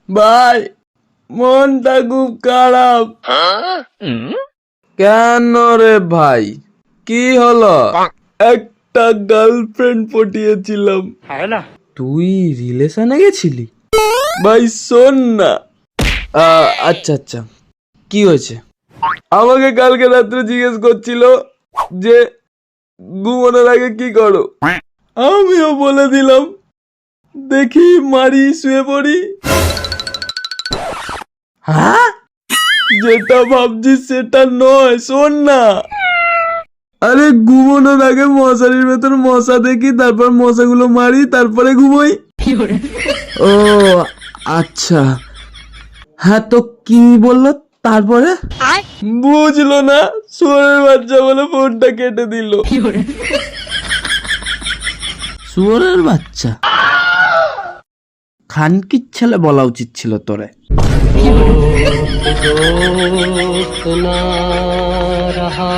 ভাই মনটা খুব খারাপ। কেন রে ভাই, কি হলো? একটা গার্লফ্রেন্ড পটিয়েছিলাম। তুই রিলেশনে গেছিলি? ভাই শোন না। আচ্ছা আচ্ছা, কি হয়েছে? আমাকে কালকে রাত্রে জিজ্ঞেস করছিল যে ঘুমানোর আগে কি করো। আমিও বলে দিলাম দেখি মারি শুয়ে পড়ি। হ্যাঁ, যেটা ভাবছিস সেটা নয়, শোন না। আরে ঘুমানোর আগে মশারির ভেতর মশা দেখি, তারপর মশাগুলো মারি, তারপরে ঘুমোই। ও আচ্ছা, হ্যাঁ তো কি বললো তারপরে? বুঝলো না, শুয়োরের বাচ্চা বলে ফোনটা কেটে দিল। শুয়োরের বাচ্চা? খানকির ছেলে বলা উচিত ছিল তোরে। सुना रहा